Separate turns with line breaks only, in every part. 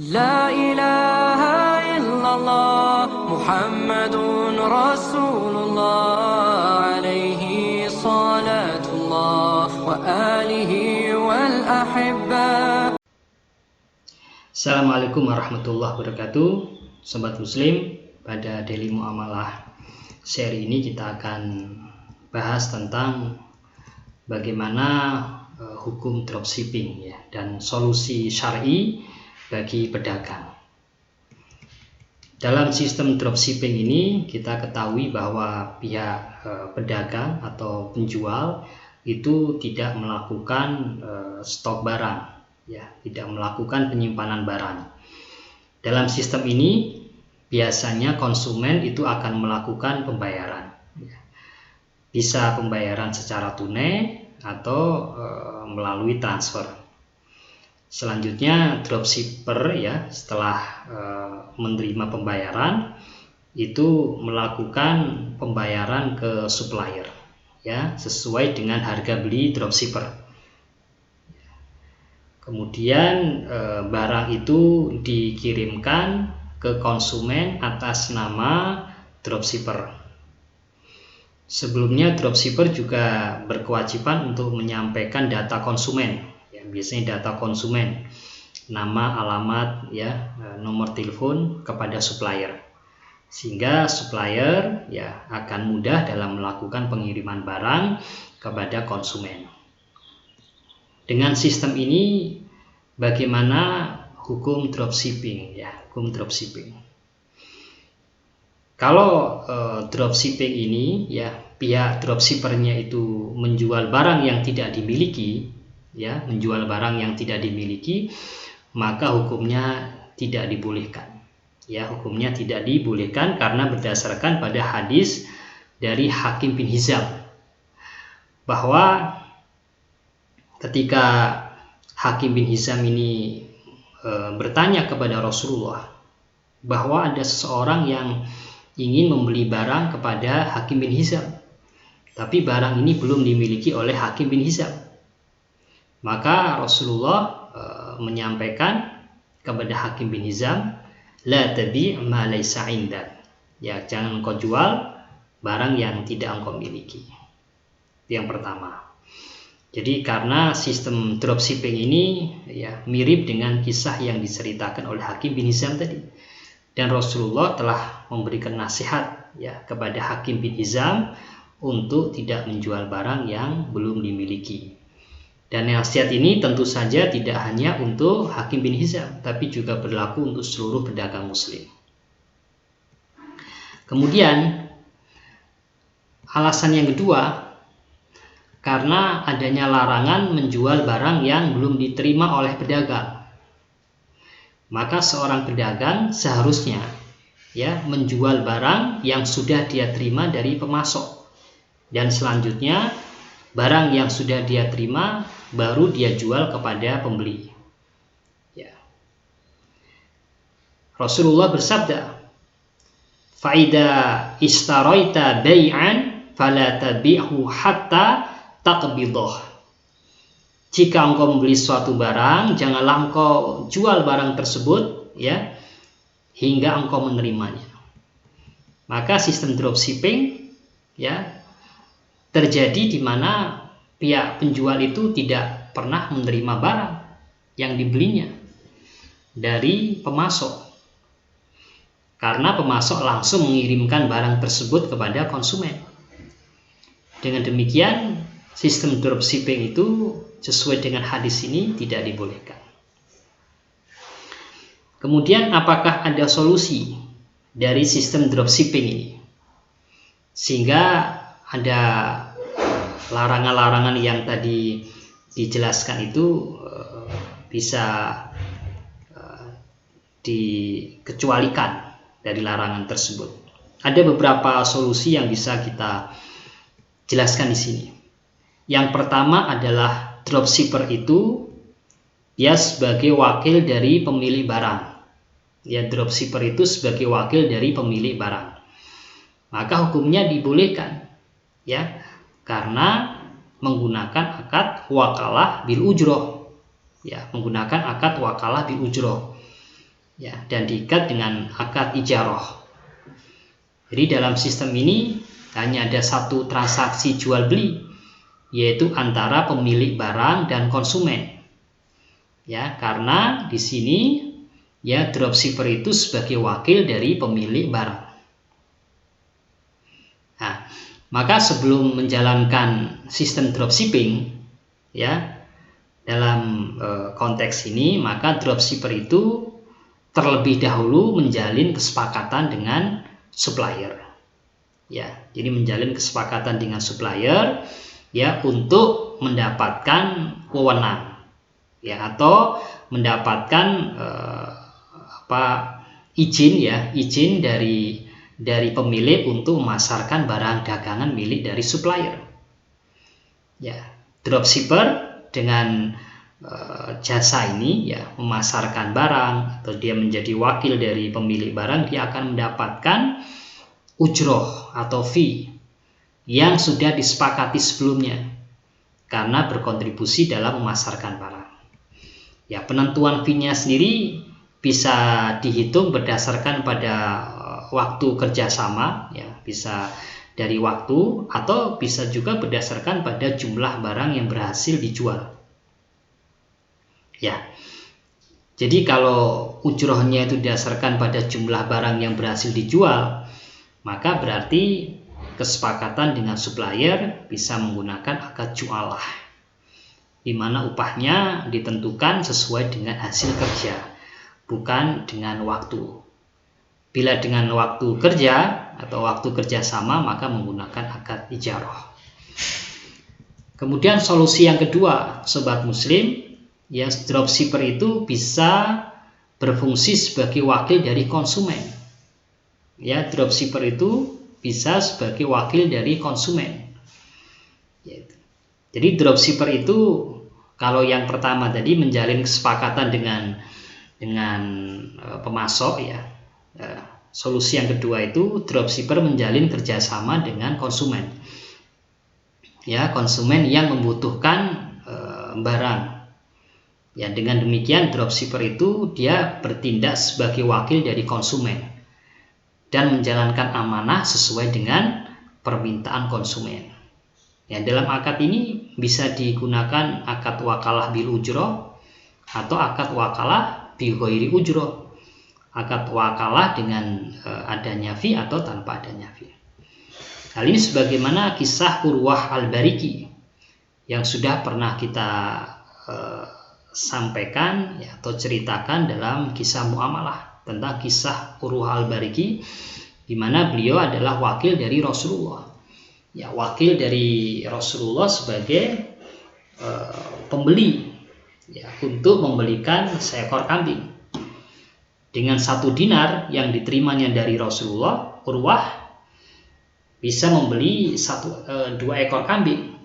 لا إله إلا الله محمد رسول الله عليه صلاة الله وآله والأحبة.
Assalamualaikum warahmatullahi wabarakatuh. Sobat Muslim, pada Daily Muamalah seri ini kita akan bahas tentang bagaimana hukum dropshipping ya, dan solusi syar'i bagi pedagang. Dalam sistem dropshipping ini kita ketahui bahwa pihak pedagang atau penjual itu tidak melakukan stok barang ya, tidak melakukan penyimpanan barang. Dalam sistem ini biasanya konsumen itu akan melakukan pembayaran ya. Bisa pembayaran secara tunai atau melalui transfer. Selanjutnya dropshipper ya, setelah menerima pembayaran itu melakukan pembayaran ke supplier ya, sesuai dengan harga beli dropshipper. Kemudian barang itu dikirimkan ke konsumen atas nama dropshipper. Sebelumnya dropshipper juga berkewajiban untuk menyampaikan data konsumen. Biasanya data konsumen, nama, alamat, ya, nomor telepon kepada supplier, sehingga supplier ya akan mudah dalam melakukan pengiriman barang kepada konsumen. Dengan sistem ini, bagaimana hukum dropshipping ya? Hukum dropshipping. Kalau dropshipping ini ya, pihak dropshippernya itu menjual barang yang tidak dimiliki. Ya, menjual barang yang tidak dimiliki, maka hukumnya tidak dibolehkan. Ya, hukumnya tidak dibolehkan karena berdasarkan pada hadis dari Hakim bin Hizam bahwa ketika Hakim bin Hizam ini bertanya kepada Rasulullah bahwa ada seseorang yang ingin membeli barang kepada Hakim bin Hizam, tapi barang ini belum dimiliki oleh Hakim bin Hizam. Maka Rasulullah menyampaikan kepada Hakim bin Hizam, la tabi' ma laysa indak. Ya, jangan engkau jual barang yang tidak engkau miliki. Itu yang pertama. Jadi karena sistem dropshipping ini ya mirip dengan kisah yang diceritakan oleh Hakim bin Hizam tadi. Dan Rasulullah telah memberikan nasihat ya kepada Hakim bin Hizam untuk tidak menjual barang yang belum dimiliki. Dan nasihat ini tentu saja tidak hanya untuk Hakim bin Hizam, tapi juga berlaku untuk seluruh pedagang muslim. Kemudian alasan yang kedua, karena adanya larangan menjual barang yang belum diterima oleh pedagang. Maka seorang pedagang seharusnya ya menjual barang yang sudah dia terima dari pemasok. Dan selanjutnya barang yang sudah dia terima baru dia jual kepada pembeli. Ya. Rasulullah bersabda, "Faida istaraita bai'an fala tabi'hu hatta taqbidah." Jika engkau membeli suatu barang, janganlah engkau jual barang tersebut ya hingga engkau menerimanya. Maka sistem dropshipping ya terjadi di mana pihak penjual itu tidak pernah menerima barang yang dibelinya dari pemasok, karena pemasok langsung mengirimkan barang tersebut kepada konsumen. Dengan demikian, sistem dropshipping itu sesuai dengan hadis ini tidak dibolehkan. Kemudian apakah ada solusi dari sistem dropshipping ini sehingga ada larangan-larangan yang tadi dijelaskan itu bisa dikecualikan dari larangan tersebut? Ada beberapa solusi yang bisa kita jelaskan di sini. Yang pertama adalah dropshipper itu dia sebagai wakil dari pemilik barang. Ya, dropshipper itu sebagai wakil dari pemilik barang. Maka hukumnya dibolehkan ya, karena menggunakan akad wakalah bil ujroh ya, menggunakan akad wakalah bil ujroh. ya, dan diikat dengan akad ijarah. Jadi dalam sistem ini hanya ada satu transaksi jual beli, yaitu antara pemilik barang dan konsumen. Ya, karena di sini ya dropshipper itu sebagai wakil dari pemilik barang. Nah, maka sebelum menjalankan sistem dropshipping, ya, dalam konteks ini, maka dropshipper itu terlebih dahulu menjalin kesepakatan dengan supplier. Ya, jadi menjalin kesepakatan dengan supplier ya untuk mendapatkan wewenang, ya, atau mendapatkan izin dari pemilik untuk memasarkan barang dagangan milik dari supplier. Ya, dropshipper dengan jasa ini ya memasarkan barang atau dia menjadi wakil dari pemilik barang, dia akan mendapatkan ujroh atau fee yang sudah disepakati sebelumnya karena berkontribusi dalam memasarkan barang. Ya, penentuan fee-nya sendiri bisa dihitung berdasarkan pada waktu kerjasama, ya, bisa dari waktu atau bisa juga berdasarkan pada jumlah barang yang berhasil dijual. Ya, jadi kalau ujrohnya itu didasarkan pada jumlah barang yang berhasil dijual, maka berarti kesepakatan dengan supplier bisa menggunakan akad jualah, di mana upahnya ditentukan sesuai dengan hasil kerja, bukan dengan waktu. Bila dengan waktu kerja atau waktu kerja sama, maka menggunakan akad ijarah. Kemudian solusi yang kedua, sobat muslim, ya, dropshipper itu bisa berfungsi sebagai wakil dari konsumen. Ya, dropshipper itu bisa sebagai wakil dari konsumen. Ya, jadi dropshipper itu kalau yang pertama tadi menjalin kesepakatan dengan pemasok, ya. Solusi yang kedua itu dropshipper menjalin kerjasama dengan konsumen. Ya, konsumen yang membutuhkan barang. Ya, dengan demikian dropshipper itu dia bertindak sebagai wakil dari konsumen dan menjalankan amanah sesuai dengan permintaan konsumen. Ya, dalam akad ini bisa digunakan akad wakalah bil ujroh atau akad wakalah bi ghairi ujroh. Akad wakalah dengan adanya fee atau tanpa adanya fee. Hal ini sebagaimana kisah Urwah al-Bariki yang sudah pernah kita sampaikan, ya, atau ceritakan dalam kisah muamalah, tentang kisah Urwah al-Bariki di mana beliau adalah wakil dari Rasulullah. Ya, wakil dari Rasulullah sebagai pembeli, ya, untuk membelikan seekor kambing. Dengan 1 dinar yang diterimanya dari Rasulullah, Urwah bisa membeli 2 ekor kambing.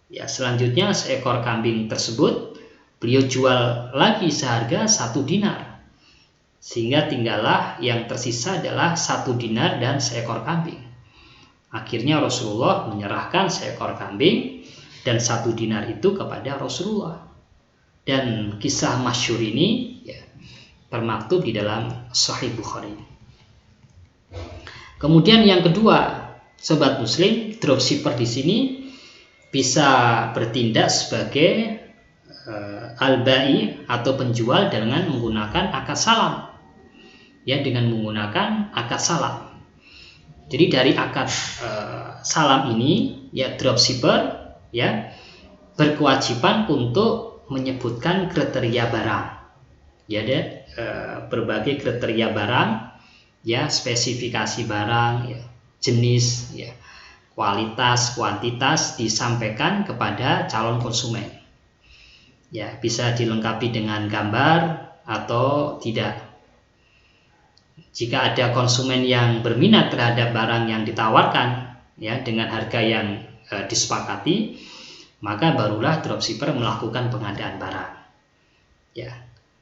Ya, selanjutnya seekor kambing tersebut beliau jual lagi seharga 1 dinar. Sehingga tinggallah yang tersisa adalah 1 dinar dan seekor kambing. Akhirnya Rasulullah menyerahkan seekor kambing dan 1 dinar itu kepada Rasulullah. Dan kisah masyhur ini, ya, termaktub di dalam Sahih Bukhari. Kemudian yang kedua, sobat muslim, dropshipper di sini bisa bertindak sebagai al-bai atau penjual dengan menggunakan akad salam. Ya, dengan menggunakan akad salam. Jadi dari akad salam ini, ya, dropshipper, ya, berkewajiban untuk menyebutkan kriteria barang. Ya, ada berbagai kriteria barang, ya, spesifikasi barang, ya, jenis, ya, kualitas, kuantitas disampaikan kepada calon konsumen. Ya, bisa dilengkapi dengan gambar atau tidak. Jika ada konsumen yang berminat terhadap barang yang ditawarkan, ya, dengan harga yang disepakati, maka barulah dropshipper melakukan pengadaan barang. Ya,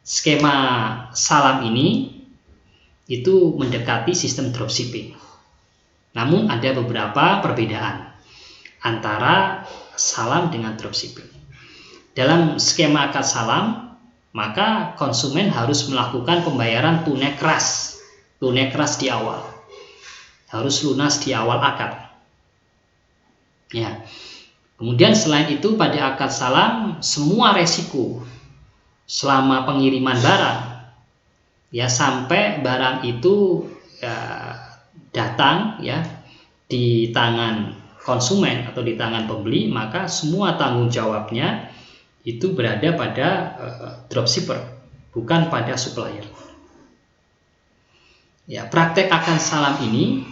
skema salam ini itu mendekati sistem dropshipping. Namun ada beberapa perbedaan antara salam dengan dropshipping. Dalam skema akad salam, maka konsumen harus melakukan pembayaran tunai keras di awal, harus lunas di awal akad. Ya. Kemudian selain itu pada akad salam semua resiko selama pengiriman barang, ya sampai barang itu datang ya di tangan konsumen atau di tangan pembeli, maka semua tanggung jawabnya itu berada pada dropshipper, bukan pada supplier. Ya, praktek akad salam ini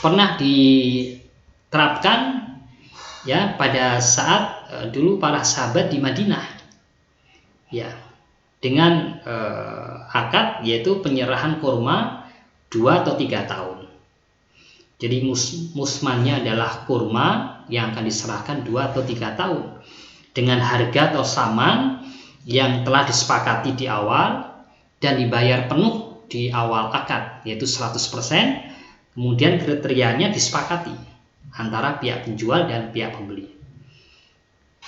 pernah diterapkan ya pada saat dulu para sahabat di Madinah, ya dengan akad yaitu penyerahan kurma 2 atau 3 tahun. Jadi musmannya adalah kurma yang akan diserahkan 2 atau 3 tahun dengan harga atau saman yang telah disepakati di awal dan dibayar penuh di awal akad, yaitu 100%. Kemudian kriterianya disepakati antara pihak penjual dan pihak pembeli.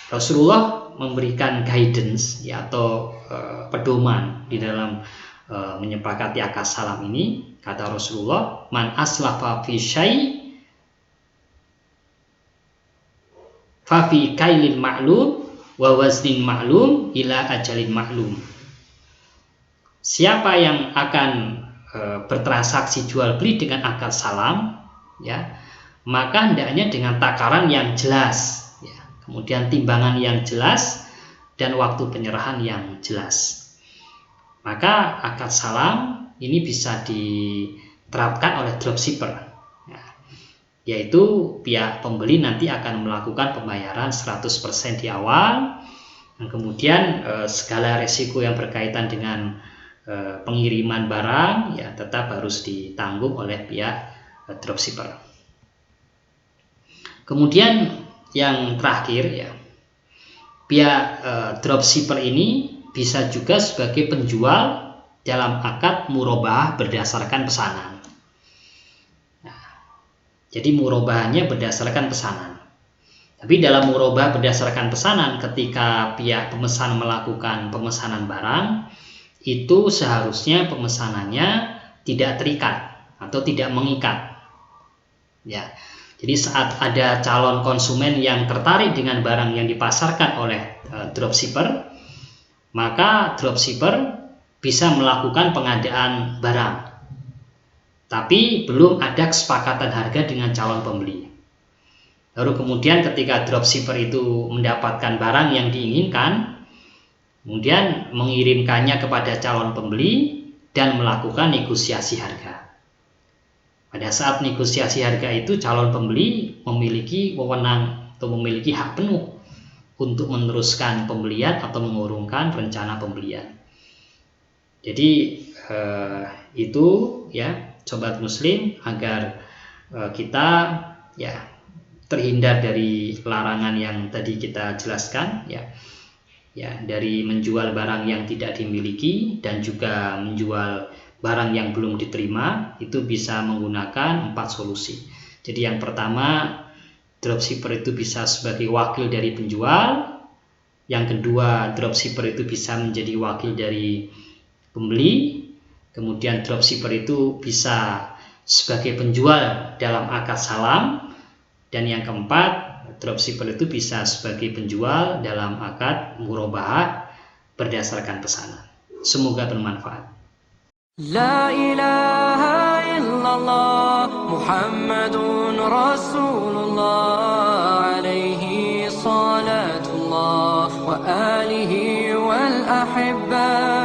Rasulullah memberikan guidance ya, atau pedoman di dalam menyepakati akad salam ini. Kata Rasulullah, man aslafa fi syai' fa fi kailin ma'lum wa waznin ma'lum ila ajalin ma'lum. Siapa yang akan bertransaksi jual beli dengan akad salam, ya, maka hendaknya dengan takaran yang jelas, ya, kemudian timbangan yang jelas dan waktu penyerahan yang jelas. Maka akad salam ini bisa diterapkan oleh dropshipper, ya, yaitu pihak pembeli nanti akan melakukan pembayaran 100% di awal, dan kemudian segala resiko yang berkaitan dengan pengiriman barang ya tetap harus ditanggung oleh pihak dropshipper. Kemudian yang terakhir ya, pihak dropshipper ini bisa juga sebagai penjual dalam akad murabahah berdasarkan pesanan. Nah, jadi murabahannya berdasarkan pesanan. Tapi dalam murabahah berdasarkan pesanan, ketika pihak pemesan melakukan pemesanan barang, itu seharusnya pemesanannya tidak terikat atau tidak mengikat. Ya, jadi saat ada calon konsumen yang tertarik dengan barang yang dipasarkan oleh dropshipper, maka dropshipper bisa melakukan pengadaan barang, tapi belum ada kesepakatan harga dengan calon pembeli. Lalu kemudian ketika dropshipper itu mendapatkan barang yang diinginkan, kemudian mengirimkannya kepada calon pembeli dan melakukan negosiasi harga. Pada saat negosiasi harga itu calon pembeli memiliki wewenang atau memiliki hak penuh untuk meneruskan pembelian atau mengurungkan rencana pembelian. Jadi itu ya sobat muslim, agar kita ya terhindar dari larangan yang tadi kita jelaskan ya, dari menjual barang yang tidak dimiliki dan juga menjual barang yang belum diterima, itu bisa menggunakan 4 solusi. Jadi yang pertama, dropshipper itu bisa sebagai wakil dari penjual. Yang kedua, dropshipper itu bisa menjadi wakil dari pembeli. Kemudian dropshipper itu bisa sebagai penjual dalam akad salam. Dan yang keempat, dropshipper itu bisa sebagai penjual dalam akad murabahah berdasarkan pesanan. Semoga bermanfaat.
La ilaha illallah Muhammadun Rasulullah alaihi salatullah wa alihi wal ahibba.